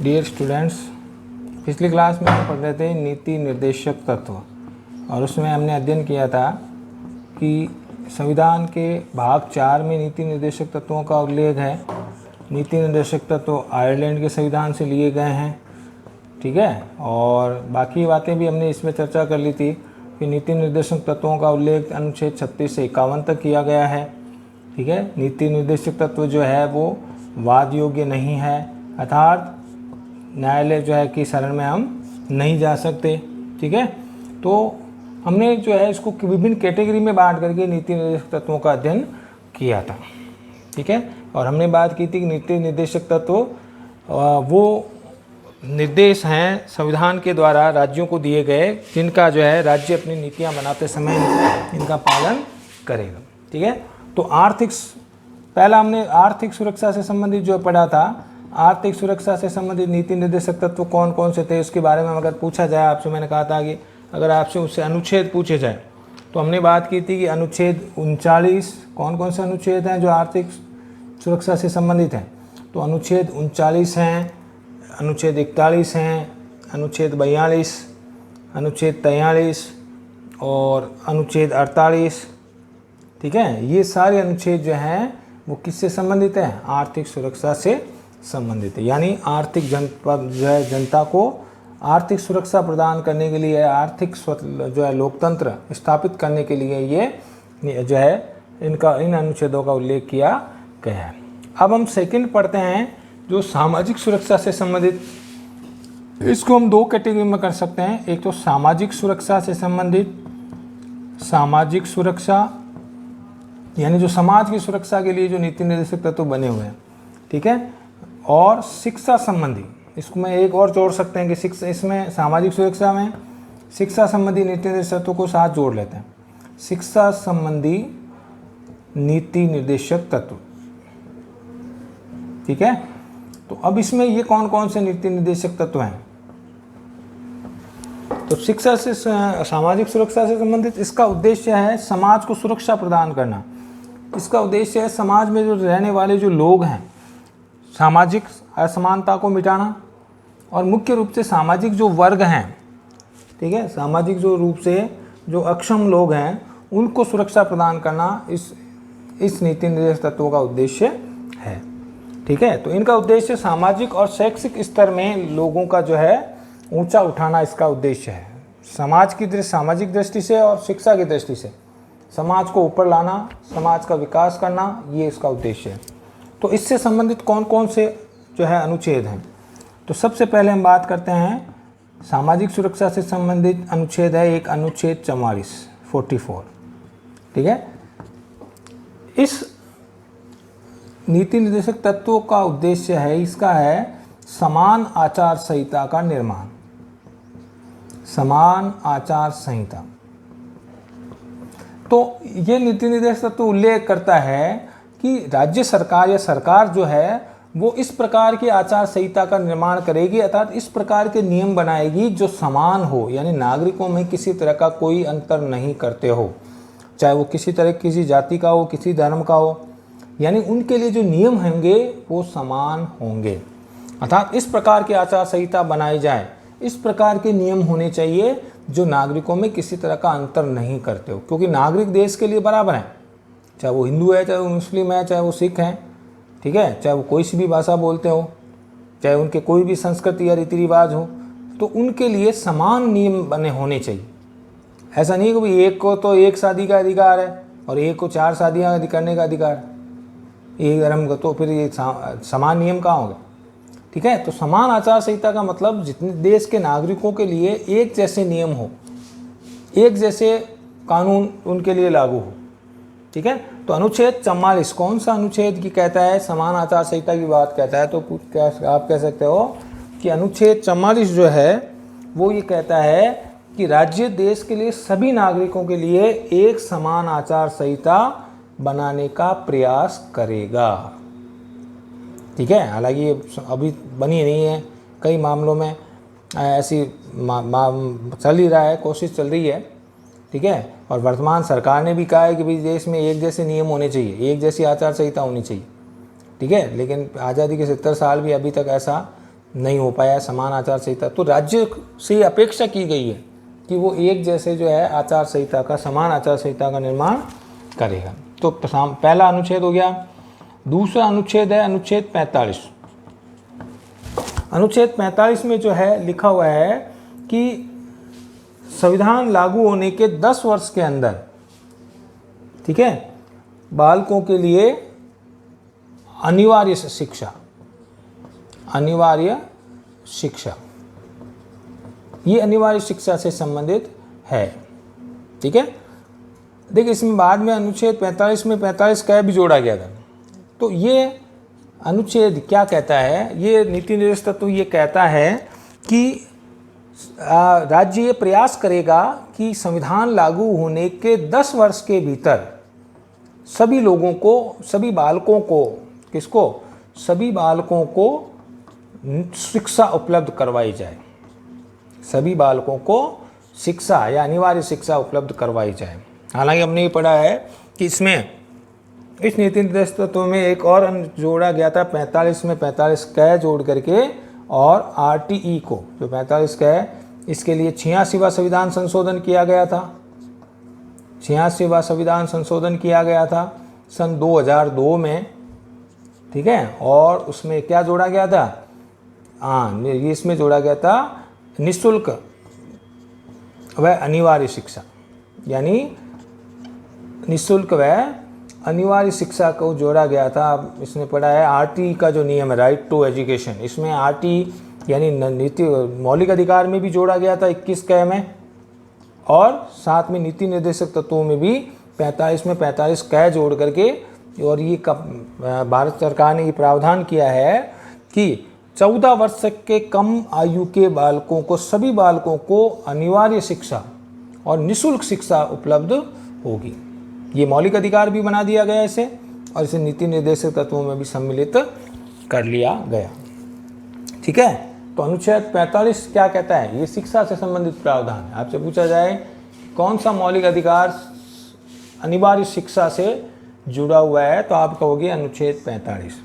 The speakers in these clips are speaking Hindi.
डियर स्टूडेंट्स, पिछली क्लास में हम पढ़ रहे थे नीति निर्देशक तत्व, और उसमें हमने अध्ययन किया था कि संविधान के भाग 4 में नीति निर्देशक तत्वों का उल्लेख है। नीति निर्देशक तत्व आयरलैंड के संविधान से लिए गए हैं, ठीक है। और बाकी बातें भी हमने इसमें चर्चा कर ली थी कि नीति निर्देशक तत्वों का उल्लेख अनुच्छेद 36 से 51 तक किया गया है, ठीक है। नीति निर्देशक तत्व जो है वो वाद योग्य नहीं है, अर्थात न्यायालय जो है कि शरण में हम नहीं जा सकते, ठीक है। तो हमने जो है इसको विभिन्न कैटेगरी में बांट करके नीति निर्देशक तत्वों का अध्ययन किया था, ठीक है। और हमने बात की थी कि नीति निर्देशक तत्व वो निर्देश हैं संविधान के द्वारा राज्यों को दिए गए, जिनका जो है राज्य अपनी नीतियां बनाते समय इनका पालन करेगा, ठीक है। तो पहला हमने आर्थिक सुरक्षा से संबंधित जो पढ़ा था, आर्थिक सुरक्षा से संबंधित नीति निर्देशक तत्व कौन कौन से थे उसके बारे में अगर पूछा जाए आपसे, मैंने कहा था कि अगर आपसे उससे अनुच्छेद पूछे जाए तो हमने बात की थी कि अनुच्छेद 39, कौन कौन से अनुच्छेद हैं जो आर्थिक सुरक्षा से संबंधित हैं। तो अनुच्छेद 39 हैं, अनुच्छेद 41 हैं, अनुच्छेद 42, अनुच्छेद 43 और अनुच्छेद 48, ठीक है। ये सारे अनुच्छेद जो हैं वो किससे संबंधित हैं? आर्थिक सुरक्षा से संबंधित है। यानी आर्थिक जनता को आर्थिक सुरक्षा प्रदान करने के लिए, आर्थिक जो है लोकतंत्र स्थापित करने के लिए ये जो है इन अनुच्छेदों का उल्लेख किया गया है। अब हम सेकंड पढ़ते हैं जो सामाजिक सुरक्षा से संबंधित। इसको हम दो कैटेगरी में कर सकते हैं। एक तो सामाजिक सुरक्षा से संबंधित, सामाजिक सुरक्षा यानी जो समाज की सुरक्षा के लिए जो नीति निर्देशक तत्व बने हुए हैं, ठीक है। और शिक्षा संबंधी, इसको मैं एक और जोड़ सकते हैं कि शिक्षा, इसमें सामाजिक सुरक्षा में शिक्षा संबंधी नीति निर्देशक तत्वों को साथ जोड़ लेते हैं। शिक्षा संबंधी नीति निर्देशक तत्व, ठीक है। तो अब इसमें ये कौन कौन से नीति निर्देशक तत्व हैं? तो शिक्षा से सामाजिक सुरक्षा से संबंधित इसका उद्देश्य है समाज को सुरक्षा प्रदान करना। इसका उद्देश्य है समाज में जो रहने वाले जो लोग हैं, सामाजिक असमानता को मिटाना, और मुख्य रूप से सामाजिक जो वर्ग हैं, ठीक है, सामाजिक जो रूप से जो अक्षम लोग हैं उनको सुरक्षा प्रदान करना इस नीति निर्देशक तत्वों का उद्देश्य है, ठीक है। तो इनका उद्देश्य सामाजिक और शैक्षिक स्तर में लोगों का जो है ऊंचा उठाना इसका उद्देश्य है। सामाजिक दृष्टि से और शिक्षा की दृष्टि से समाज को ऊपर लाना, समाज का विकास करना, ये इसका उद्देश्य है। तो इससे संबंधित कौन कौन से जो है अनुच्छेद हैं? तो सबसे पहले हम बात करते हैं सामाजिक सुरक्षा से संबंधित अनुच्छेद है एक अनुच्छेद 44, ठीक है। इस नीति निर्देशक तत्वों का उद्देश्य है, इसका है समान आचार संहिता का निर्माण। समान आचार संहिता, तो ये नीति निर्देशक तत्व उल्लेख करता है कि राज्य सरकार या सरकार जो है वो इस प्रकार की आचार संहिता का निर्माण करेगी, अर्थात इस प्रकार के नियम बनाएगी जो समान हो, यानी नागरिकों में किसी तरह का कोई अंतर नहीं करते हो, चाहे वो किसी जाति का हो, किसी धर्म का हो, यानी उनके लिए जो नियम होंगे वो समान होंगे। अर्थात इस प्रकार की आचार संहिता बनाई जाए, इस प्रकार के नियम होने चाहिए जो नागरिकों में किसी तरह का अंतर नहीं करते हो, क्योंकि नागरिक देश के लिए बराबर हैं, चाहे वो हिंदू है, चाहे वो मुस्लिम है, चाहे वो सिख हैं, ठीक है, चाहे वो कोई सी भी भाषा बोलते हो, चाहे उनके कोई भी संस्कृति या रीति रिवाज हो, तो उनके लिए समान नियम बने होने चाहिए। ऐसा नहीं है कि एक को तो एक शादी का अधिकार है और एक को 4 शादियाँ करने का अधिकार है, एक धर्म का, तो फिर ये समान नियम कहाँ होगा, ठीक है। तो समान आचार संहिता का मतलब जितने देश के नागरिकों के लिए एक जैसे नियम हो, एक जैसे कानून उनके लिए लागू हो, ठीक है। तो अनुच्छेद 44 कौन सा अनुच्छेद की कहता है? समान आचार संहिता की बात कहता है। तो क्या आप कह सकते हो कि अनुच्छेद 44 जो है वो ये कहता है कि राज्य देश के लिए सभी नागरिकों के लिए एक समान आचार संहिता बनाने का प्रयास करेगा, ठीक है। हालांकि ये अभी बनी नहीं है, कई मामलों में ऐसी चल ही रहा है, कोशिश चल रही है, ठीक है। और वर्तमान सरकार ने भी कहा है कि भाई देश में एक जैसे नियम होने चाहिए, एक जैसी आचार संहिता होनी चाहिए, ठीक है। लेकिन आज़ादी के 70 साल भी अभी तक ऐसा नहीं हो पाया समान आचार संहिता, तो राज्य से अपेक्षा की गई है कि वो एक जैसे जो है आचार संहिता का, समान आचार संहिता का निर्माण करेगा। तो पहला अनुच्छेद हो गया। दूसरा अनुच्छेद है अनुच्छेद 45। अनुच्छेद 45 में जो है लिखा हुआ है कि संविधान लागू होने के 10 वर्ष के अंदर, ठीक है, बालकों के लिए अनिवार्य शिक्षा, अनिवार्य शिक्षा, ये अनिवार्य शिक्षा से संबंधित है। ठीक है, देखिए इसमें बाद में अनुच्छेद 45 में 45 क भी जोड़ा गया था। तो ये अनुच्छेद क्या कहता है, ये नीति निर्देश तत्व ये कहता है कि राज्य ये प्रयास करेगा कि संविधान लागू होने के 10 वर्ष के भीतर सभी लोगों को, सभी बालकों को, किसको, सभी बालकों को शिक्षा उपलब्ध करवाई जाए, सभी बालकों को शिक्षा या अनिवार्य शिक्षा उपलब्ध करवाई जाए। हालांकि हमने ये पढ़ा है कि इसमें, इस नीति निर्देश तत्व में एक और जोड़ा गया था 45 में 45 क जोड़ करके, और RTE को जो 45 क है इसके लिए 86वां संविधान संशोधन किया गया था, 86वां संविधान संशोधन किया गया था सन 2002 में। ठीक है, और उसमें क्या जोड़ा गया था, इसमें जोड़ा गया था निःशुल्क व अनिवार्य शिक्षा, यानी निःशुल्क व अनिवार्य शिक्षा को जोड़ा गया था। इसने पढ़ा है RTE का जो नियम है, राइट टू एजुकेशन, इसमें RTE यानी नीति मौलिक अधिकार में भी जोड़ा गया था 21 क में, और साथ में नीति निर्देशक तत्वों में भी 45 में 45 क जोड़ करके, और ये भारत सरकार ने ये प्रावधान किया है कि 14 वर्ष के कम आयु के बालकों को, सभी बालकों को अनिवार्य शिक्षा और निःशुल्क शिक्षा उपलब्ध होगी। ये मौलिक अधिकार भी बना दिया गया इसे, और इसे नीति निर्देशक तत्वों में भी सम्मिलित कर लिया गया। ठीक है, तो अनुच्छेद 45 क्या कहता है, ये शिक्षा से संबंधित प्रावधान है। आपसे पूछा जाए कौन सा मौलिक अधिकार अनिवार्य शिक्षा से जुड़ा हुआ है, तो आप कहोगे अनुच्छेद 45।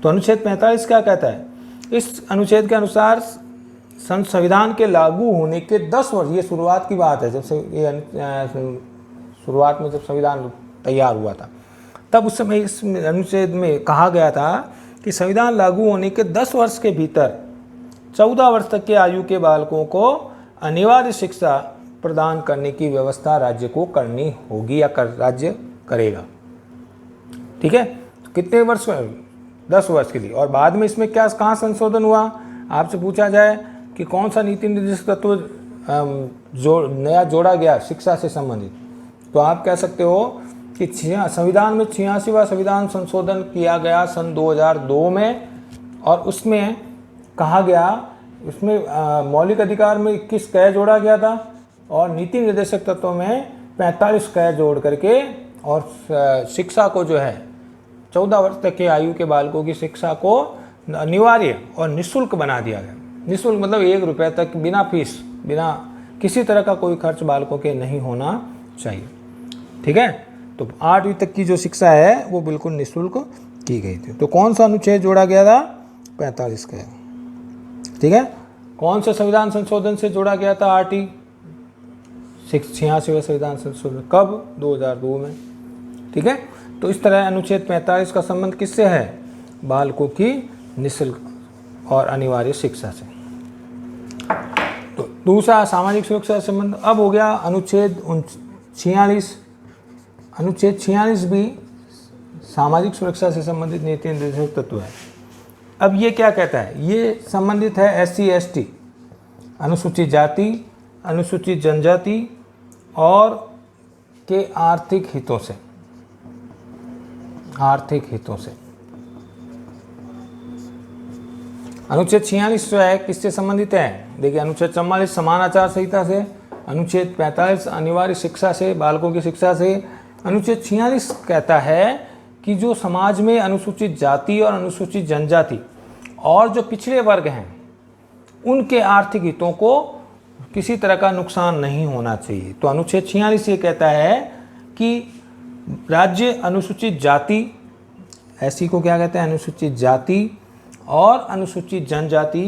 तो अनुच्छेद 45 क्या कहता है, इस अनुच्छेद के अनुसार संविधान के लागू होने के 10 वर्ष, ये शुरुआत की बात है, जब से ये शुरुआत में जब संविधान तैयार हुआ था, तब उस समय इस अनुच्छेद में कहा गया था कि संविधान लागू होने के 10 वर्ष के भीतर 14 वर्ष तक के आयु के बालकों को अनिवार्य शिक्षा प्रदान करने की व्यवस्था राज्य को करनी होगी, या राज्य करेगा। ठीक है, कितने वर्ष, 10 वर्ष के लिए। और बाद में इसमें क्या, कहाँ संशोधन हुआ, आपसे पूछा जाए कि कौन सा नीति निर्देशक तत्व नया जोड़ा गया शिक्षा से संबंधित, तो आप कह सकते हो कि संविधान में 86वां संविधान संशोधन किया गया सन 2002 में, और उसमें कहा गया, उसमें मौलिक अधिकार में 21 क जोड़ा गया था, और नीति निर्देशक तत्वों में 45 क जोड़ करके, और शिक्षा को जो है 14 वर्ष तक के आयु के बालकों की शिक्षा को अनिवार्य और निःशुल्क बना दिया गया। निःशुल्क मतलब 1 रुपये तक, बिना फीस, बिना किसी तरह का कोई खर्च बालकों के नहीं होना चाहिए। ठीक है, तो 8वीं तक की जो शिक्षा है वो बिल्कुल निःशुल्क की गई थी। तो कौन सा अनुच्छेद जोड़ा गया था, 45 का। ठीक है, कौन से संविधान संशोधन से जोड़ा गया था RTE, 86वें संविधान संशोधन, कब, 2002 में। ठीक है, तो इस तरह अनुच्छेद 45 का संबंध किससे है, बालकों की निःशुल्क और अनिवार्य शिक्षा से। तो दूसरा सामाजिक सुरक्षा संबंध अब हो गया अनुच्छेद 46। अनुच्छेद 46 भी सामाजिक सुरक्षा से संबंधित नीति निर्देशक तत्व है। अब ये क्या कहता है, ये संबंधित है SC ST, अनुसूचित जाति, अनुसूचित जनजाति और के आर्थिक हितों से, आर्थिक हितों से। अनुच्छेद 46 जो है किससे संबंधित है, देखिए अनुच्छेद 44 समान आचार संहिता से, अनुच्छेद 45 अनिवार्य शिक्षा से, बालकों की शिक्षा से। अनुच्छेद 46 कहता है कि जो समाज में अनुसूचित जाति और अनुसूचित जनजाति और जो पिछड़े वर्ग हैं उनके आर्थिक हितों को किसी तरह का नुकसान नहीं होना चाहिए। तो अनुच्छेद 46 ये कहता है कि राज्य अनुसूचित जाति, ऐसी को क्या कहते हैं, अनुसूचित जाति और अनुसूचित जनजाति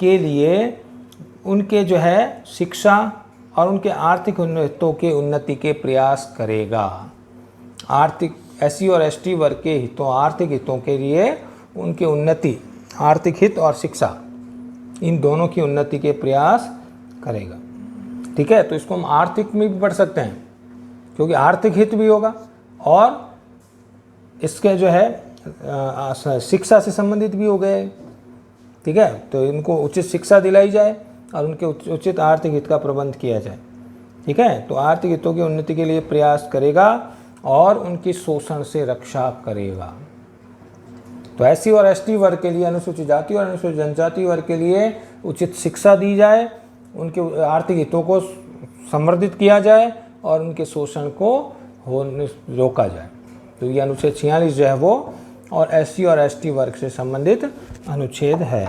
के लिए उनके जो है शिक्षा और उनके आर्थिक हितों के उन्नति के प्रयास करेगा। आर्थिक SC और ST वर्ग के हितों, आर्थिक हितों के लिए उनके उन्नति, आर्थिक हित और शिक्षा, इन दोनों की उन्नति के प्रयास करेगा। ठीक है, तो इसको हम आर्थिक में भी पढ़ सकते हैं क्योंकि आर्थिक हित भी होगा और इसके जो है शिक्षा से संबंधित भी हो गए। ठीक है, तो इनको उचित शिक्षा दिलाई जाए और उनके उचित आर्थिक हित का प्रबंध किया जाए। ठीक है, तो आर्थिक हितों की उन्नति के लिए प्रयास करेगा और उनकी शोषण से रक्षा करेगा। तो SC और ST वर्ग के लिए, अनुसूचित जाति और अनुसूचित जनजाति वर्ग के लिए उचित शिक्षा दी जाए, उनके आर्थिक हितों को संवर्धित किया जाए और उनके शोषण को रोका जाए। तो ये अनुच्छेद 46 जो है वो और SC और ST वर्ग से संबंधित अनुच्छेद है।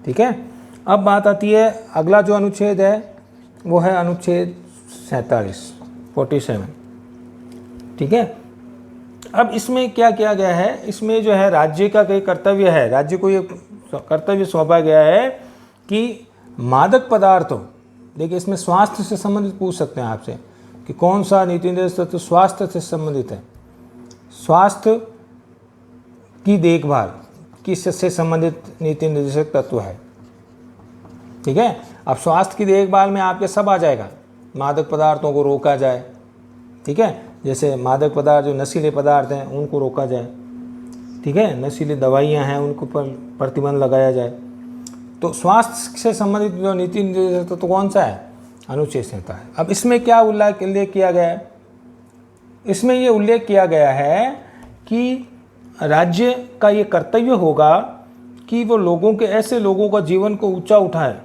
ठीक है, अब बात आती है, अगला जो अनुच्छेद है वो है अनुच्छेद 47। ठीक है, अब इसमें क्या किया गया है, इसमें जो है राज्य का कई कर्तव्य है, राज्य को ये कर्तव्य सौंपा गया है कि मादक पदार्थों, देखिए इसमें स्वास्थ्य से संबंधित पूछ सकते हैं आपसे कि कौन सा नीति निर्देशक तत्व स्वास्थ्य से संबंधित है। स्वास्थ्य की देखभाल किससे संबंधित नीति निर्देशक तत्व है। ठीक है, अब स्वास्थ्य की देखभाल में आपके सब आ जाएगा, मादक पदार्थों को रोका जाए। ठीक है, जैसे मादक पदार्थ जो नशीले पदार्थ हैं उनको रोका जाए। ठीक है, नशीली दवाइयाँ हैं उनको पर प्रतिबंध लगाया जाए। तो स्वास्थ्य से संबंधित जो नीति निर्देशक तत्व कौन सा है, अनुच्छेद 47। अब इसमें क्या उल्लेख किया गया है, इसमें ये उल्लेख किया गया है कि राज्य का ये कर्तव्य होगा कि वो लोगों के, ऐसे लोगों का जीवन को ऊंचा उठाए,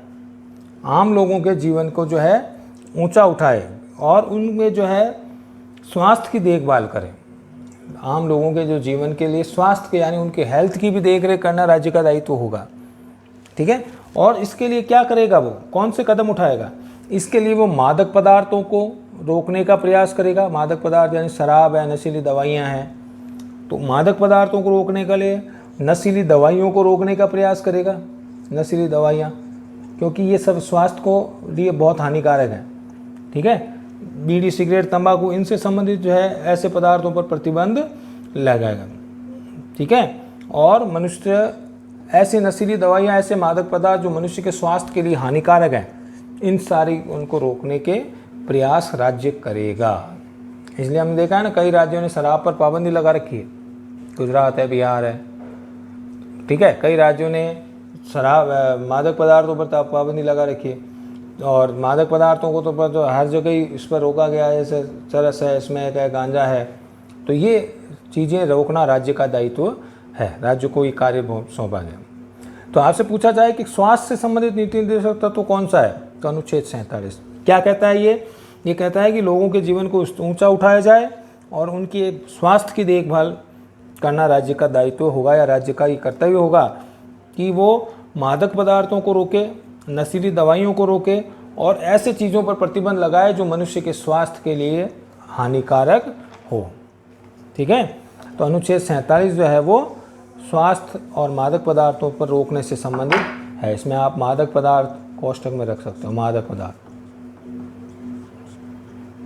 आम लोगों के जीवन को जो है ऊंचा उठाए और उनमें जो है स्वास्थ्य की देखभाल करें। आम लोगों के जो जीवन के लिए स्वास्थ्य के यानी उनके हेल्थ की भी देख रेख करना राज्य का दायित्व होगा। ठीक है, और इसके लिए क्या करेगा, वो कौन से कदम उठाएगा, इसके लिए वो मादक पदार्थों को रोकने का प्रयास करेगा। मादक पदार्थ यानी शराब है, नशीली दवाइयाँ हैं, तो मादक पदार्थों को रोकने के लिए नशीली दवाइयों को रोकने का प्रयास करेगा। नशीली दवाइयाँ क्योंकि ये सब स्वास्थ्य को लिए बहुत हानिकारक है। ठीक है, बीड़ी, सिगरेट, तंबाकू, इनसे संबंधित जो है ऐसे पदार्थों पर प्रतिबंध लगाएगा। ठीक है, और मनुष्य ऐसे नशीली दवाइयाँ, ऐसे मादक पदार्थ जो मनुष्य के स्वास्थ्य के लिए हानिकारक हैं, इन सारी उनको रोकने के प्रयास राज्य करेगा। इसलिए हमने देखा है ना, कई राज्यों ने शराब पर पाबंदी लगा रखी है, गुजरात है, बिहार है। ठीक है, कई राज्यों ने शराब, मादक पदार्थों पर पाबंदी लगा रखी है और मादक पदार्थों को तो पर जो हर जगह ही इस पर रोका गया है, जैसे चरस है, स्मैक है, गांजा है। तो ये चीज़ें रोकना राज्य का दायित्व है, राज्य को ये कार्य सौंपा गया। तो आपसे पूछा जाए कि स्वास्थ्य से संबंधित नीति निर्देशक तत्व कौन सा है, तो अनुच्छेद 47 क्या कहता है, ये कहता है कि लोगों के जीवन को ऊंचा उठाया जाए और उनके स्वास्थ्य की देखभाल करना राज्य का दायित्व होगा या राज्य का ये कर्तव्य होगा कि वो मादक पदार्थों को रोके, नशीली दवाइयों को रोके और ऐसे चीज़ों पर प्रतिबंध लगाए जो मनुष्य के स्वास्थ्य के लिए हानिकारक हो। ठीक है, तो अनुच्छेद 47 जो है वो स्वास्थ्य और मादक पदार्थों पर रोकने से संबंधित है। इसमें आप मादक पदार्थ कोष्ठक में रख सकते हो, मादक पदार्थ।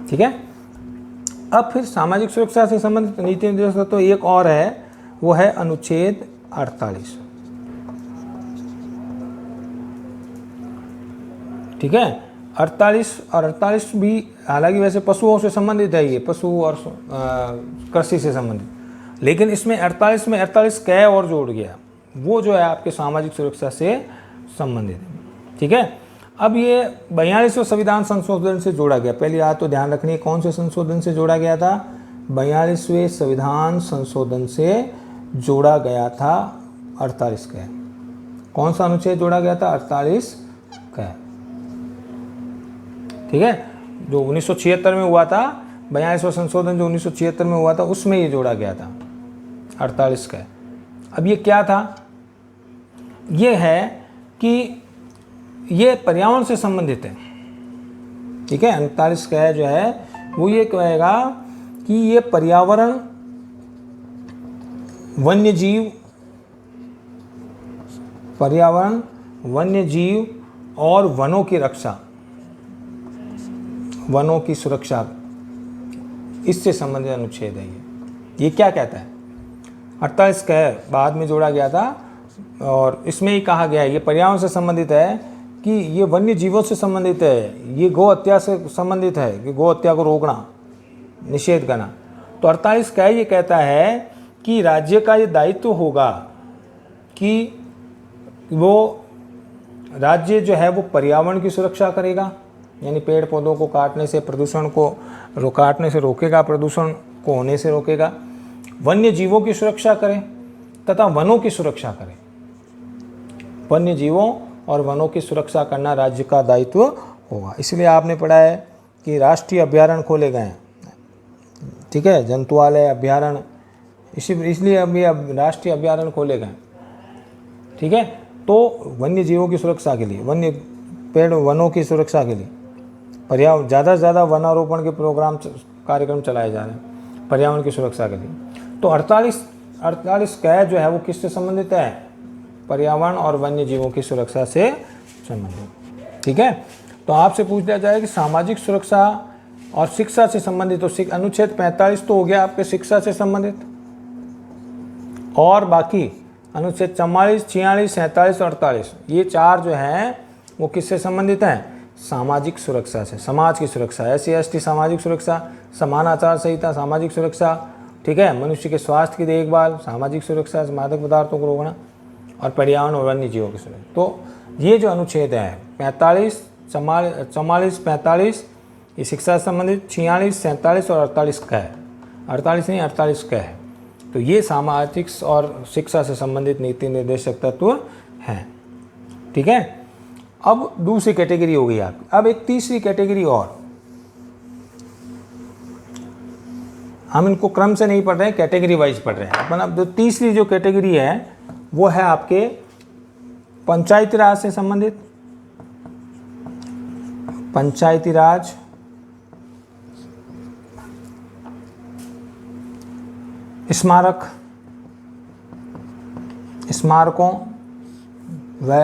ठीक है, अब फिर सामाजिक सुरक्षा से संबंधित नीति निर्देशक तो एक और है, वो है अनुच्छेद 48। ठीक है, 48 और 48 भी हालांकि वैसे पशुओं से संबंधित है, ये पशु और कृषि से संबंधित, लेकिन इसमें 48 में 48 कै और जोड़ गया, वो जो है आपके सामाजिक सुरक्षा से संबंधित है। ठीक है, अब ये 42वें संविधान संशोधन से जोड़ा गया। पहली बात तो ध्यान रखनी है, कौन से संशोधन से जोड़ा गया था, 42वें संविधान संशोधन से जोड़ा गया था 48 कै। कौन सा अनुच्छेद जोड़ा गया था, 48 कै। ठीक है, जो 1976 में हुआ था, 42वां संशोधन जो 1976 में हुआ था, उसमें ये जोड़ा गया था 48 कै। अब ये क्या था, ये है कि ये पर्यावरण से संबंधित है। ठीक है, 48 कै जो है वो ये कहेगा कि ये पर्यावरण, वन्य जीव पर्यावरण, वन्य जीव और वनों की रक्षा, वनों की सुरक्षा, इससे संबंधित अनुच्छेद है ये क्या कहता है? 48 क बाद में जोड़ा गया था और इसमें ही कहा गया है ये पर्यावरण से संबंधित है कि ये वन्य जीवों से संबंधित है, ये गौ हत्या से संबंधित है कि गौ हत्या को रोकना, निषेध करना। तो 48 क ये कहता है कि राज्य का ये दायित्व होगा कि वो राज्य जो है वो पर्यावरण की सुरक्षा करेगा, यानी पेड़ पौधों को काटने से प्रदूषण को काटने से रोकेगा, प्रदूषण को होने से रोकेगा, वन्य जीवों की सुरक्षा करे तथा वनों की सुरक्षा करे। वन्य जीवों और वनों की सुरक्षा करना राज्य का दायित्व होगा। इसलिए आपने पढ़ा है कि राष्ट्रीय अभयारण्य खोले गए हैं, ठीक है, जंतुआलय अभयारण्य, इसलिए अभी अब राष्ट्रीय अभयारण्य खोले गए, ठीक है। तो वन्य जीवों की सुरक्षा के लिए, वन्य पेड़ वनों की सुरक्षा के लिए पर्यावरण ज़्यादा से ज़्यादा वनारोपण के प्रोग्राम कार्यक्रम चलाए जा रहे हैं पर्यावरण की सुरक्षा के लिए। तो 48 क जो है वो किससे संबंधित है? पर्यावरण और वन्य जीवों की सुरक्षा से संबंधित, ठीक है। तो आपसे पूछ लिया जाए कि सामाजिक सुरक्षा और शिक्षा से संबंधित, तो अनुच्छेद 45 तो हो गया आपके शिक्षा से संबंधित, और बाकी अनुच्छेद 44, 46, 47 और 48 ये 4 जो हैं वो किससे संबंधित हैं? सामाजिक सुरक्षा से, समाज की सुरक्षा, SC/ST सामाजिक सुरक्षा, समान आचार संहिता सामाजिक सुरक्षा, ठीक है, मनुष्य के स्वास्थ्य की देखभाल सामाजिक सुरक्षा, मादक पदार्थों को रोकना और पर्यावरण और वन्य जीवों की सुरक्षा। तो ये जो अनुच्छेद है 45, 44, 45 ये शिक्षा से संबंधित, 46, 47 और 48 का है, 48 नहीं 48 का है। तो ये सामाजिक और शिक्षा से संबंधित नीति निर्देशक तत्व हैं, ठीक है। अब दूसरी कैटेगरी हो गई आपकी। अब एक तीसरी कैटेगरी और, हम इनको क्रम से नहीं पढ़ रहे हैं, कैटेगरी वाइज पढ़ रहे हैं अपन। अब जो तीसरी जो कैटेगरी है वो है आपके पंचायती राज से संबंधित, पंचायती राज, स्मारक, स्मारकों व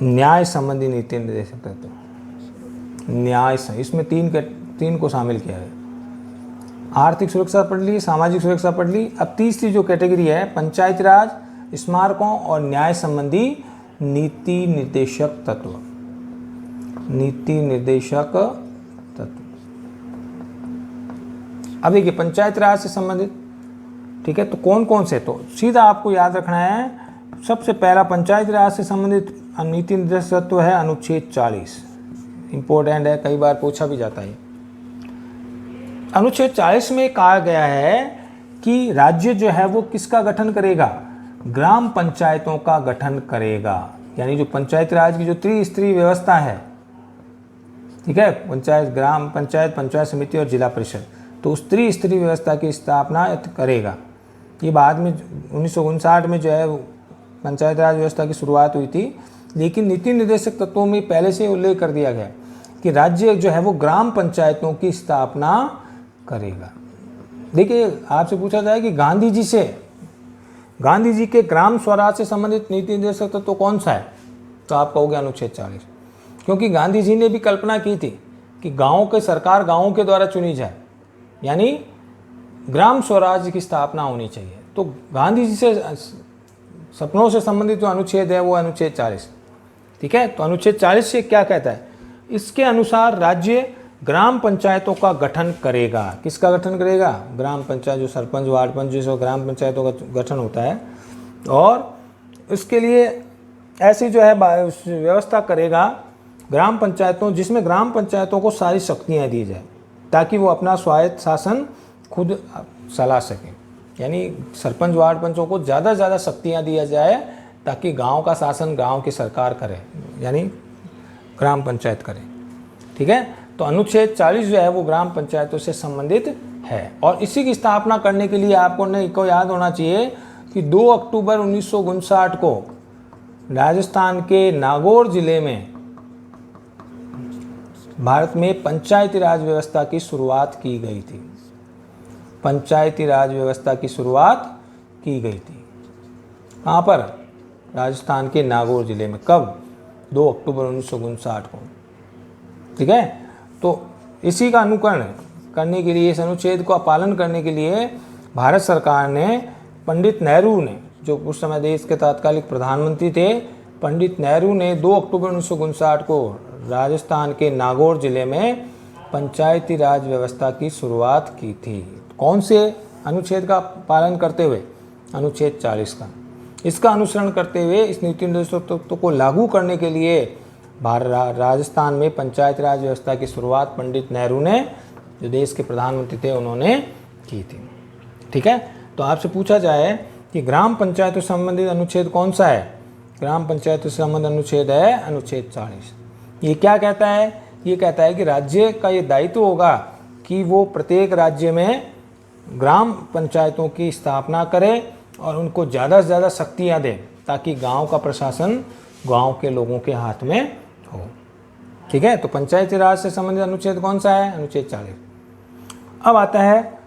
न्याय संबंधी नीति निर्देशक तत्व। न्याय इसमें तीन को शामिल किया है। आर्थिक सुरक्षा पढ़ ली, सामाजिक सुरक्षा पढ़ ली। अब तीसरी जो कैटेगरी है पंचायती राज, स्मारकों और न्याय संबंधी नीति निर्देशक तत्व, नीति निर्देशक तत्व। अब देखिए पंचायत राज से संबंधित, ठीक है, तो कौन कौन से, तो सीधा आपको याद रखना है। सबसे पहला पंचायत राज से संबंधित नीति निर्देशक तत्व है अनुच्छेद 40, इंपॉर्टेंट है, कई बार पूछा भी जाता है। अनुच्छेद 40 में कहा गया है कि राज्य जो है वो किसका गठन करेगा? ग्राम पंचायतों का गठन करेगा। यानी जो पंचायत राज की जो त्रिस्तरीय व्यवस्था है, ठीक है, पंचायत, ग्राम पंचायत, पंचायत समिति और जिला परिषद, तो उस त्रिस्तरीय व्यवस्था की स्थापना करेगा। ये बाद में 1959 में जो है पंचायत राज व्यवस्था की शुरुआत हुई थी, लेकिन नीति निर्देशक तत्वों में पहले से उल्लेख कर दिया गया कि राज्य जो है वो ग्राम पंचायतों की स्थापना करेगा। देखिए आपसे पूछा जाए कि गांधी जी के ग्राम स्वराज से संबंधित नीति निर्देशक तत्व कौन सा है, तो आप कहोगे अनुच्छेद 40, क्योंकि गांधी जी ने भी कल्पना की थी कि गाँव के सरकार गाँवों के द्वारा चुनी जाए, यानी ग्राम स्वराज की स्थापना होनी चाहिए। तो गांधी जी से सपनों से संबंधित जो अनुच्छेद है वो अनुच्छेद 40, ठीक है। तो अनुच्छेद 40 से क्या कहता है? इसके अनुसार राज्य ग्राम पंचायतों का गठन करेगा। किसका गठन करेगा? ग्राम पंचायत, जो सरपंच, वार्ड पंच, जो ग्राम पंचायतों का गठन होता है, और इसके लिए ऐसी जो है व्यवस्था करेगा ग्राम पंचायतों, जिसमें ग्राम पंचायतों को सारी शक्तियाँ दी जाए ताकि वो अपना स्वायत्त शासन खुद चला सकें। यानी सरपंच, वार्ड पंचों को ज़्यादा से ज़्यादा शक्तियाँ दिया जाए ताकि गांव का शासन गांव की सरकार करे, यानी ग्राम पंचायत करे, ठीक है। तो अनुच्छेद 40 जो है वो ग्राम पंचायतों से संबंधित है। और इसी की स्थापना करने के लिए आपको याद होना चाहिए कि 2 अक्टूबर 1959 को राजस्थान के नागौर जिले में भारत में पंचायती राज व्यवस्था की शुरुआत की गई थी। पंचायती राज व्यवस्था की शुरुआत की गई थी कहाँ पर? राजस्थान के नागौर जिले में। कब? 2 अक्टूबर 1959 को। ठीक है, तो इसी का अनुकरण करने के लिए, इस अनुच्छेद का पालन करने के लिए भारत सरकार ने पंडित नेहरू ने, जो उस समय देश के तात्कालिक प्रधानमंत्री थे, पंडित नेहरू ने 2 अक्टूबर 1959 को राजस्थान के नागौर जिले में पंचायती राज व्यवस्था की शुरुआत की थी। कौन से अनुच्छेद का पालन करते हुए? अनुच्छेद 40 का। इसका अनुसरण करते हुए इस नीति निर्देशक तत्व को लागू करने के लिए राजस्थान में पंचायती राज व्यवस्था की शुरुआत पंडित नेहरू ने, जो देश के प्रधानमंत्री थे, उन्होंने की थी। ठीक है, तो आपसे पूछा जाए कि ग्राम पंचायतों से संबंधित अनुच्छेद कौन सा है? ग्राम पंचायतों से संबंधित अनुच्छेद है अनुच्छेद 40। ये क्या कहता है? ये कहता है कि राज्य का ये दायित्व होगा कि वो प्रत्येक राज्य में ग्राम पंचायतों की स्थापना करे और उनको ज़्यादा से ज़्यादा शक्तियाँ दे, ताकि गांव का प्रशासन गांव के लोगों के हाथ में हो। ठीक है, तो पंचायती राज से संबंधित अनुच्छेद कौन सा है? अनुच्छेद 40। अब आता है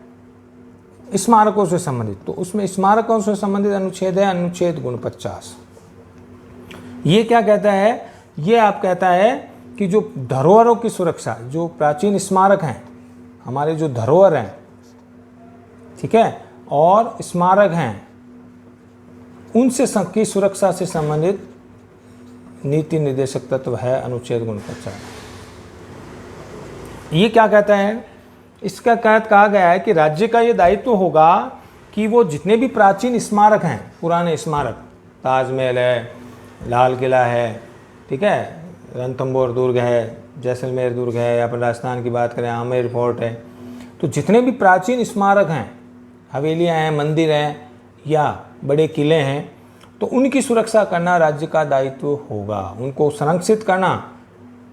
स्मारकों से संबंधित, तो उसमें स्मारकों से संबंधित अनुच्छेद है अनुच्छेद 49। ये क्या कहता है? ये आप कहता है कि जो धरोहरों की सुरक्षा, जो प्राचीन स्मारक हैं, हमारे जो धरोहर हैं, ठीक है, और स्मारक हैं, उनसे की सुरक्षा से संबंधित नीति निर्देशक तत्व है अनुच्छेद 49। ये क्या कहता है? इसका तहत कहा गया है कि राज्य का ये दायित्व होगा कि वो जितने भी प्राचीन स्मारक हैं, पुराने स्मारक, ताजमहल है, लाल किला है, ठीक है, रणथंबोर दुर्ग है, जैसलमेर दुर्ग है, या फिर राजस्थान की बात करें आमेर फोर्ट है, तो जितने भी प्राचीन स्मारक हैं, हवेलियाँ हैं, मंदिर हैं या बड़े किले हैं, तो उनकी सुरक्षा करना राज्य का दायित्व होगा। उनको संरक्षित करना,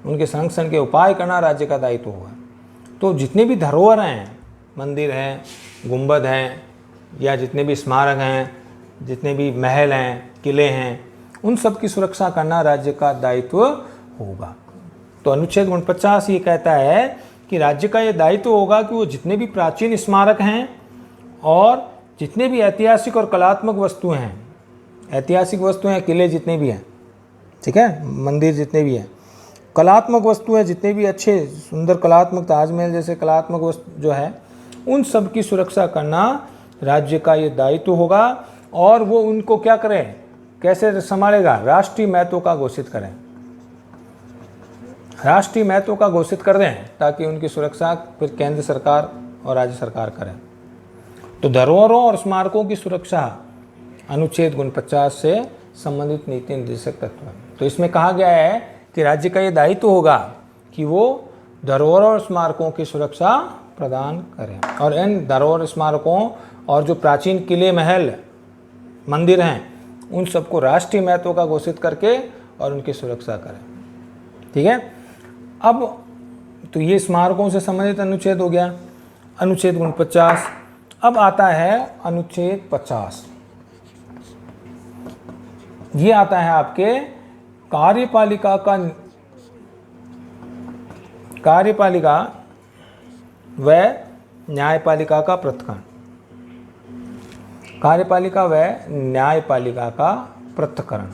उनके संरक्षण के उपाय करना राज्य का दायित्व होगा। तो जितने भी धरोहर हैं, मंदिर हैं, गुंबद हैं, या जितने भी स्मारक हैं, जितने भी महल हैं, किले हैं, उन सब की सुरक्षा करना राज्य का दायित्व होगा। तो अनुच्छेद 49 ये कहता है कि राज्य का ये दायित्व होगा कि वो जितने भी प्राचीन स्मारक हैं और जितने भी ऐतिहासिक और कलात्मक वस्तुएं हैं, ऐतिहासिक वस्तुएं, किले जितने भी हैं, ठीक है, मंदिर जितने भी हैं, कलात्मक वस्तुएं जितने भी अच्छे सुंदर कलात्मक, ताजमहल जैसे कलात्मक वस्तु जो है, उन सब की सुरक्षा करना राज्य का ये दायित्व होगा। और वो उनको क्या करें, कैसे संभालेगा? राष्ट्रीय महत्व का घोषित करें, राष्ट्रीय महत्व का घोषित कर दें, ताकि उनकी सुरक्षा फिर केंद्र सरकार और राज्य सरकार करें। तो धरोहरों और स्मारकों की सुरक्षा अनुच्छेद 49 से संबंधित नीति निर्देशक तत्व है। तो इसमें कहा गया है कि राज्य का ये दायित्व होगा कि वो धरोहरों और स्मारकों की सुरक्षा प्रदान करें, और इन धरोहर, स्मारकों और जो प्राचीन किले, महल, मंदिर हैं, उन सबको राष्ट्रीय महत्व का घोषित करके और उनकी सुरक्षा करें। ठीक है, अब तो ये स्मारकों से संबंधित अनुच्छेद हो गया, अनुच्छेद 49। अब आता है अनुच्छेद 50। ये आता है आपके कार्यपालिका व न्यायपालिका का पृथक्करण। कार्यपालिका व न्यायपालिका का पृथक्करण।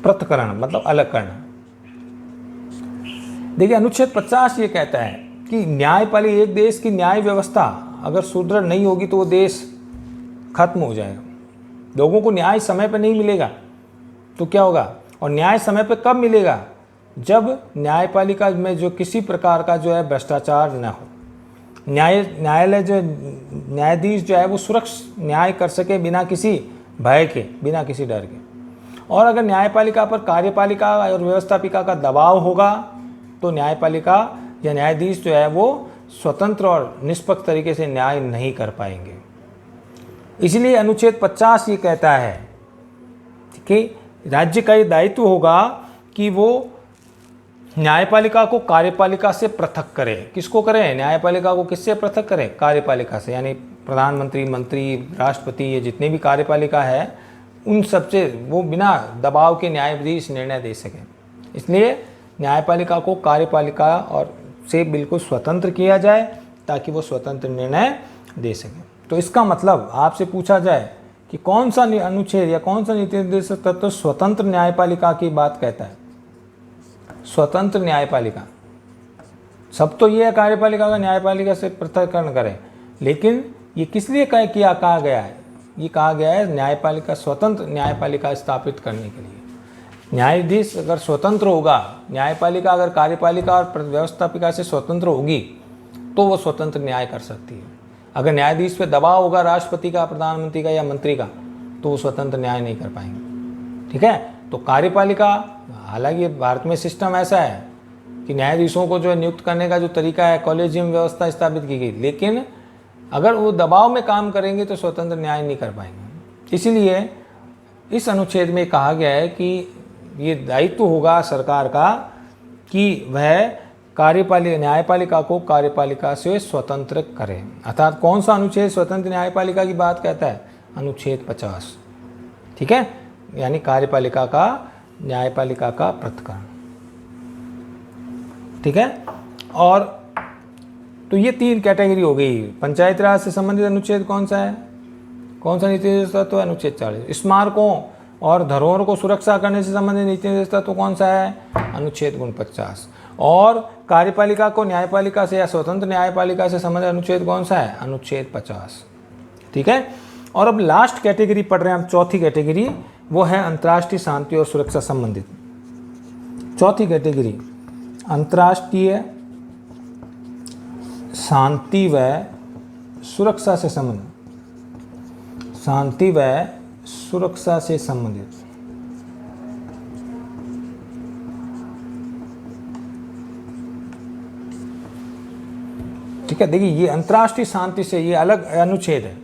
पृथक्करण मतलब अलग करना। देखिए, अनुच्छेद 50 ये कहता है कि न्यायपालिका, एक देश की न्याय व्यवस्था अगर सुदृढ़ नहीं होगी तो वो देश खत्म हो जाएगा। लोगों को न्याय समय पर नहीं मिलेगा तो क्या होगा? और न्याय समय पर कब मिलेगा? जब न्यायपालिका में जो किसी प्रकार का जो है भ्रष्टाचार न हो, न्यायालय जो न्यायाधीश जो है वो सुरक्षित न्याय कर सके बिना किसी भय के, बिना किसी डर के। और अगर न्यायपालिका पर कार्यपालिका और व्यवस्थापिका का दबाव होगा तो न्यायपालिका या न्यायाधीश जो है वो स्वतंत्र और निष्पक्ष तरीके से न्याय नहीं कर पाएंगे। इसलिए अनुच्छेद 50 ये कहता है कि राज्य का ये दायित्व होगा कि वो न्यायपालिका को कार्यपालिका से पृथक करे। किसको करें? न्यायपालिका को किससे पृथक करें? कार्यपालिका से, यानी प्रधानमंत्री, मंत्री, राष्ट्रपति, ये जितने भी कार्यपालिका है उन सबसे वो बिना दबाव के न्यायाधीश निर्णय दे सकें। इसलिए न्यायपालिका को कार्यपालिका और से बिल्कुल स्वतंत्र किया जाए ताकि वो स्वतंत्र निर्णय दे सकें। तो इसका मतलब आपसे पूछा जाए कि कौन सा अनुच्छेद या कौन सा नीति निर्देशक तत्व स्वतंत्र न्यायपालिका की बात कहता है? स्वतंत्र न्यायपालिका, सब तो ये है कार्यपालिका का न्यायपालिका से पृथक्करण करें, लेकिन ये किस लिए कहा गया है? ये कहा गया है न्यायपालिका, स्वतंत्र न्यायपालिका स्थापित करने के लिए। न्यायाधीश अगर स्वतंत्र होगा, न्यायपालिका अगर कार्यपालिका और व्यवस्थापिका से स्वतंत्र होगी तो वो स्वतंत्र न्याय कर सकती है। अगर न्यायाधीश पे दबाव होगा राष्ट्रपति का, प्रधानमंत्री का या मंत्री का, तो वो स्वतंत्र न्याय नहीं कर पाएंगे। ठीक है, तो कार्यपालिका, हालांकि भारत में सिस्टम ऐसा है कि न्यायाधीशों को जो है नियुक्त करने का जो तरीका है, कॉलेजियम व्यवस्था स्थापित की गई, लेकिन अगर वो दबाव में काम करेंगे तो स्वतंत्र न्याय नहीं कर पाएंगे। इसीलिए इस अनुच्छेद में कहा गया है कि ये दायित्व होगा सरकार का कि वह न्यायपालिका को कार्यपालिका से स्वतंत्र करे। अर्थात कौन सा अनुच्छेद स्वतंत्र न्यायपालिका की बात कहता है? अनुच्छेद 50। ठीक है, यानी कार्यपालिका का न्यायपालिका का पृथक्करण। ठीक है, और तो ये 3 कैटेगरी हो गई। पंचायती राज से संबंधित अनुच्छेद कौन सा है? कौन सा नीति निर्देशक तत्व? अनुच्छेद 40। स्मारकों और धरोहर को सुरक्षा करने से संबंधित नीति निर्देशक तत्व कौन सा है? अनुच्छेद 49। और कार्यपालिका को न्यायपालिका से या स्वतंत्र न्यायपालिका से संबंधित अनुच्छेद कौन सा है? अनुच्छेद 50। ठीक है, और अब लास्ट कैटेगरी पढ़ रहे हैं हम, चौथी कैटेगरी, वो है अंतर्राष्ट्रीय शांति और सुरक्षा संबंधित। चौथी कैटेगरी अंतर्राष्ट्रीय शांति व सुरक्षा से संबंधित, शांति व सुरक्षा से संबंधित। ठीक है, देखिए ये अंतर्राष्ट्रीय शांति से ये अलग अनुच्छेद है,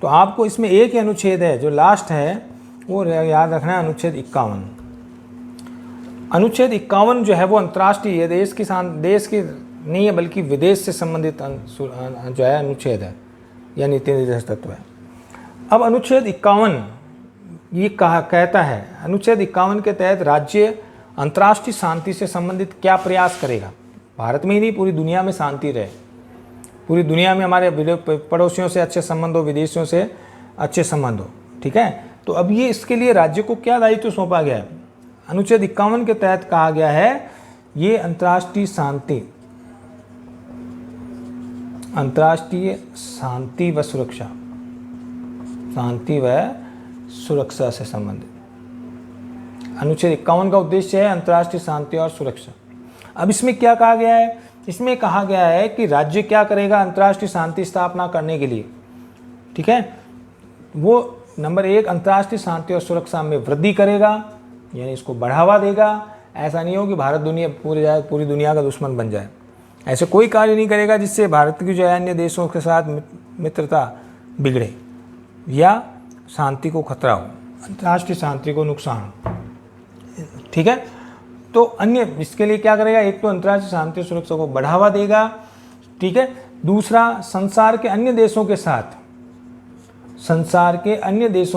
तो आपको इसमें एक ही अनुच्छेद है जो लास्ट है, वो याद रखना है, अनुच्छेद 51। अनुच्छेद 51 जो है वो अंतर्राष्ट्रीय देश की नहीं है बल्कि विदेश से संबंधित जो है अनुच्छेद है या नीति निर्देशक तत्व है। अब अनुच्छेद 51 ये कहता है, अनुच्छेद 51 के तहत राज्य अंतर्राष्ट्रीय शांति से संबंधित क्या प्रयास करेगा? भारत में ही नहीं, पूरी दुनिया में शांति रहे, पूरी दुनिया में हमारे पड़ोसियों से अच्छे संबंध हो, विदेशियों से अच्छे संबंध हो। ठीक है, तो अब ये इसके लिए राज्य को क्या दायित्व सौंपा गया है? अनुच्छेद 51 के तहत कहा गया है ये अंतर्राष्ट्रीय शांति व सुरक्षा, शांति व सुरक्षा से संबंधित। अनुच्छेद 51 का उद्देश्य है अंतर्राष्ट्रीय शांति और सुरक्षा। अब इसमें क्या कहा गया है? इसमें कहा गया है कि राज्य क्या करेगा अंतर्राष्ट्रीय शांति स्थापना करने के लिए। ठीक है, वो नंबर 1 अंतर्राष्ट्रीय शांति और सुरक्षा में वृद्धि करेगा, यानी इसको बढ़ावा देगा। ऐसा नहीं हो कि भारत पूरी दुनिया का दुश्मन बन जाए। ऐसे कोई कार्य नहीं करेगा जिससे भारत की जो है अन्य देशों के साथ मित्रता बिगड़े या शांति को खतरा हो, अंतर्राष्ट्रीय शांति को नुकसान हो। ठीक है, तो अन्य इसके लिए क्या करेगा? एक तो अंतर्राष्ट्रीय शांति सुरक्षा को बढ़ावा देगा। ठीक है, दूसरा संसार के अन्य देशों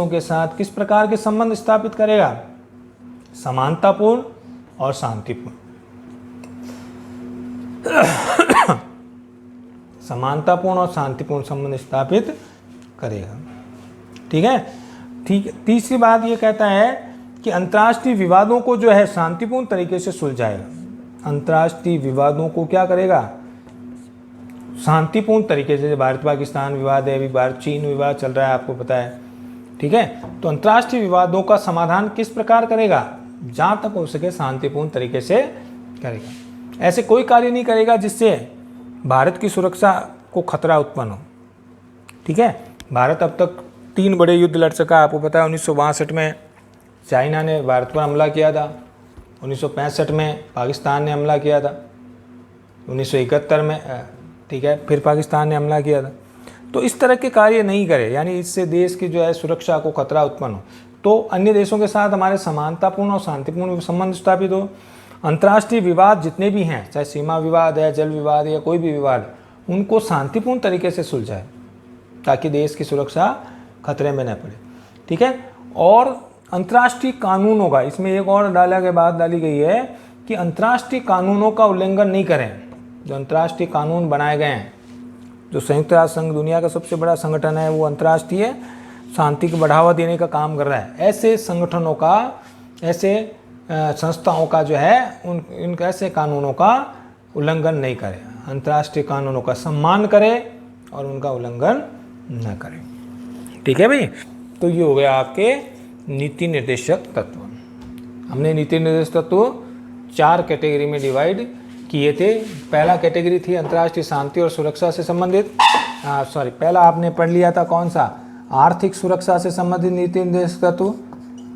के साथ किस प्रकार के संबंध स्थापित करेगा? समानतापूर्ण और शांतिपूर्ण। समानतापूर्ण और शांतिपूर्ण संबंध स्थापित करेगा। ठीक है, तीसरी बात ये कहता है कि अंतर्राष्ट्रीय विवादों को जो है शांतिपूर्ण तरीके से सुलझाएगा। अंतर्राष्ट्रीय विवादों को क्या करेगा? शांतिपूर्ण तरीके से। भारत पाकिस्तान विवाद है, अभी भारत चीन विवाद चल रहा है, आपको पता है। ठीक है, तो अंतर्राष्ट्रीय विवादों का समाधान किस प्रकार करेगा? जहाँ तक हो सके शांतिपूर्ण तरीके से करेगा। ऐसे कोई कार्य नहीं करेगा जिससे भारत की सुरक्षा को खतरा उत्पन्न हो। ठीक है, भारत अब तक 3 बड़े युद्ध लड़ सका, आपको पता है। 1962 में चाइना ने भारत पर हमला किया था, 1965 में पाकिस्तान ने हमला किया था, 1971 में ठीक है फिर पाकिस्तान ने हमला किया था। तो इस तरह के कार्य नहीं करे, यानी इससे देश की जो है सुरक्षा को खतरा उत्पन्न हो। तो अन्य देशों के साथ हमारे समानतापूर्ण और शांतिपूर्ण संबंध स्थापित हो। अंतर्राष्ट्रीय विवाद जितने भी हैं, चाहे सीमा विवाद है, जल विवाद या कोई भी विवाद, उनको शांतिपूर्ण तरीके से सुलझाए ताकि देश की सुरक्षा खतरे में न पड़े। ठीक है, और अंतर्राष्ट्रीय कानून होगा। इसमें एक और बात डाली गई है कि अंतर्राष्ट्रीय कानूनों का उल्लंघन नहीं करें। जो अंतर्राष्ट्रीय कानून बनाए गए हैं, जो संयुक्त राष्ट्र संघ दुनिया का सबसे बड़ा संगठन है, वो अंतर्राष्ट्रीय शांति को बढ़ावा देने का काम कर रहा है। ऐसे संगठनों का, ऐसे संस्थाओं का जो है इन ऐसे कानूनों का उल्लंघन नहीं करे, अंतर्राष्ट्रीय कानूनों का सम्मान करे और उनका उल्लंघन न करे। ठीक है भाई। तो ये हो गया आपके नीति निर्देशक तत्व। हमने नीति निर्देशक तत्व 4 कैटेगरी में डिवाइड किए थे। पहला कैटेगरी थी अंतर्राष्ट्रीय शांति और सुरक्षा से संबंधित, पहला आपने पढ़ लिया था कौन सा, आर्थिक सुरक्षा से संबंधित नीति निर्देशक तत्व।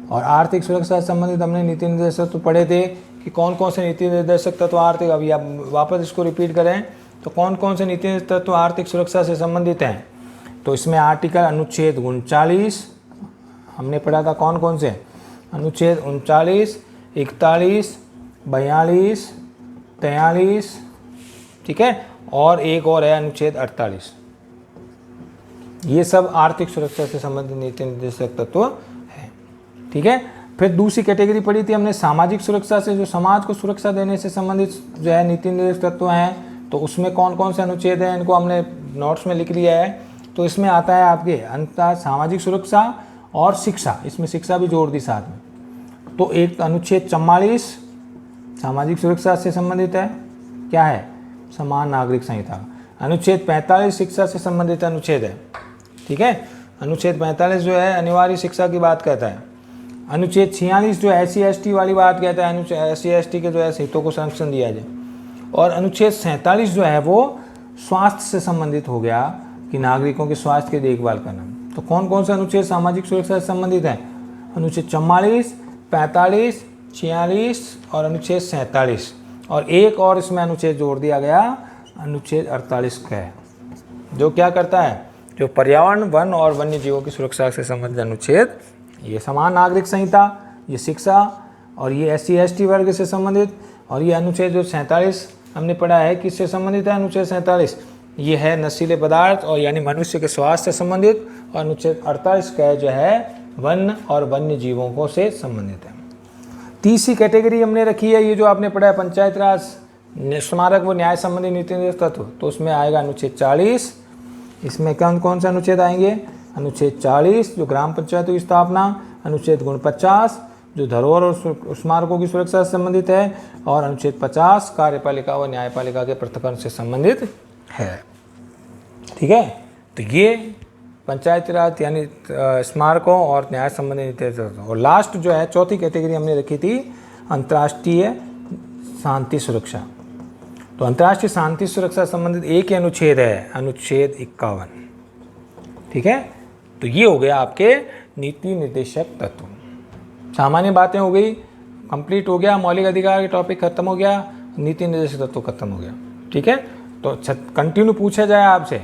और आर्थिक सुरक्षा से संबंधित हमने नीति निर्देशक तत्व पढ़े थे कि कौन कौन से नीति निर्देशक तत्व आर्थिक, अभी आप वापस इसको रिपीट करें तो कौन कौन से नीति निर्देशक तत्व आर्थिक सुरक्षा से संबंधित हैं। तो इसमें आर्टिकल अनुच्छेद 39 हमने पढ़ा था, कौन कौन से, अनुच्छेद 39, 41, 42, 43, ठीक है, और एक और है अनुच्छेद 48। ये सब आर्थिक सुरक्षा से संबंधित नीति निर्देशक तत्व है। ठीक है। फिर दूसरी कैटेगरी पढ़ी थी हमने सामाजिक सुरक्षा से, जो समाज को सुरक्षा देने से संबंधित जो है नीति निर्देशक तत्व हैं। तो उसमें कौन कौन से अनुच्छेद हैं, इनको हमने नोट्स में लिख लिया है। तो इसमें आता है आपके अंतर सामाजिक सुरक्षा और शिक्षा, इसमें शिक्षा भी जोड़ दी साथ में। तो एक अनुच्छेद 44 सामाजिक सुरक्षा से संबंधित है, क्या है, समान नागरिक संहिता। अनुच्छेद 45 शिक्षा से संबंधित अनुच्छेद है। ठीक है। अनुच्छेद 45 जो है अनिवार्य शिक्षा की बात कहता है। अनुच्छेद 46 जो SC ST वाली बात कहता है, SC ST के जो है हितों को संरक्षण दिया जाए। और अनुच्छेद 47 जो है वो स्वास्थ्य से संबंधित हो गया कि नागरिकों के स्वास्थ्य की देखभाल करना। तो कौन कौन से अनुच्छेद सामाजिक सुरक्षा से संबंधित है, अनुच्छेद 44, 45, 46 और अनुच्छेद 47। और एक और इसमें अनुच्छेद जोड़ दिया गया, अनुच्छेद 48 का है, जो क्या करता है, जो पर्यावरण, वन और वन्य जीवों की सुरक्षा से संबंधित अनुच्छेद। ये समान नागरिक संहिता, ये शिक्षा, और ये SC ST वर्ग से संबंधित। और ये अनुच्छेद जो 47 हमने पढ़ा है, किससे संबंधित है, अनुच्छेद 47 ये है नशीले पदार्थ और यानी मनुष्य के स्वास्थ्य से संबंधित। और अनुच्छेद 48 का जो है वन और वन्य जीवों को से संबंधित है। तीसरी कैटेगरी हमने रखी है, ये जो आपने पढ़ा है पंचायत राज स्मारक व न्याय संबंधी नीति निर्देशक तत्व। तो उसमें आएगा अनुच्छेद 40। इसमें कौन कौन से अनुच्छेद आएंगे, अनुच्छेद 40 जो ग्राम पंचायतों की स्थापना, अनुच्छेद 49 जो धरोहर और स्मारकों की सुरक्षा से संबंधित है, और अनुच्छेद 50 कार्यपालिका व न्यायपालिका के पृथक्करण से संबंधित है। ठीक है। तो ये पंचायती राज यानी स्मारकों और न्याय संबंधी नीति। और लास्ट जो है चौथी कैटेगरी हमने रखी थी अंतर्राष्ट्रीय शांति सुरक्षा। तो अंतर्राष्ट्रीय शांति सुरक्षा संबंधित एक ही अनुच्छेद है, अनुच्छेद 51। ठीक है। तो ये हो गया आपके नीति निर्देशक तत्व। सामान्य बातें हो गई, कंप्लीट हो गया, मौलिक अधिकार के टॉपिक खत्म हो गया, नीति निर्देशक तत्व खत्म हो गया। ठीक है। तो कंटिन्यू पूछा जाए आपसे,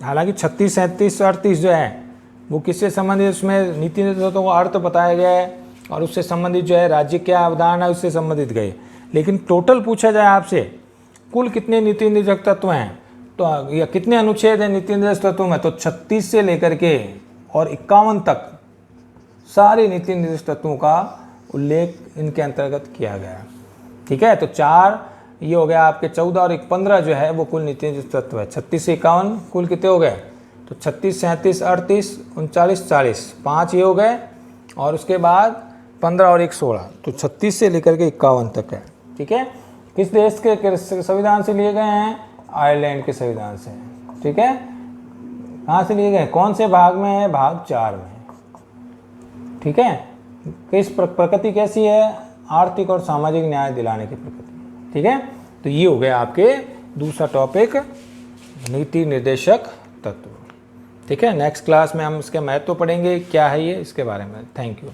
हालांकि 36, 37, 38 जो है वो किससे संबंधित, उसमें नीति निर्देशक तत्वों का अर्थ बताया गया है और उससे संबंधित जो है राज्य क्या अवधारणा है उससे संबंधित गए। लेकिन टोटल पूछा जाए आपसे कुल कितने नीति निर्देशक तत्व हैं, तो या कितने अनुच्छेद हैं नीति निर्देशक तत्वों में, तो 36 से लेकर के और 51 तक सारे नीति निर्देशक तत्वों का उल्लेख इनके अंतर्गत किया गया। ठीक है। तो 4 ये हो गया आपके, 14 और 15 जो है वो कुल नीति निर्देशक तत्व है। 36 से 51 कुल कितने हो गए, तो 36, 37, 38, 39, 40, 5 ये हो गए, और उसके बाद 15 और 1 16, तो 36 से लेकर के 51 तक है। ठीक है। किस देश के संविधान से लिए गए हैं, आयरलैंड के संविधान से। ठीक है। कहाँ से लिए गए, कौन से भाग में है, भाग 4 में। ठीक है। किस प्रकृति कैसी है, आर्थिक और सामाजिक न्याय दिलाने की प्रकृति। ठीक है। तो ये हो गया आपके दूसरा टॉपिक, नीति निर्देशक तत्व। ठीक है। नेक्स्ट क्लास में हम इसके महत्व पढ़ेंगे, क्या है ये, इसके बारे में। Thank you.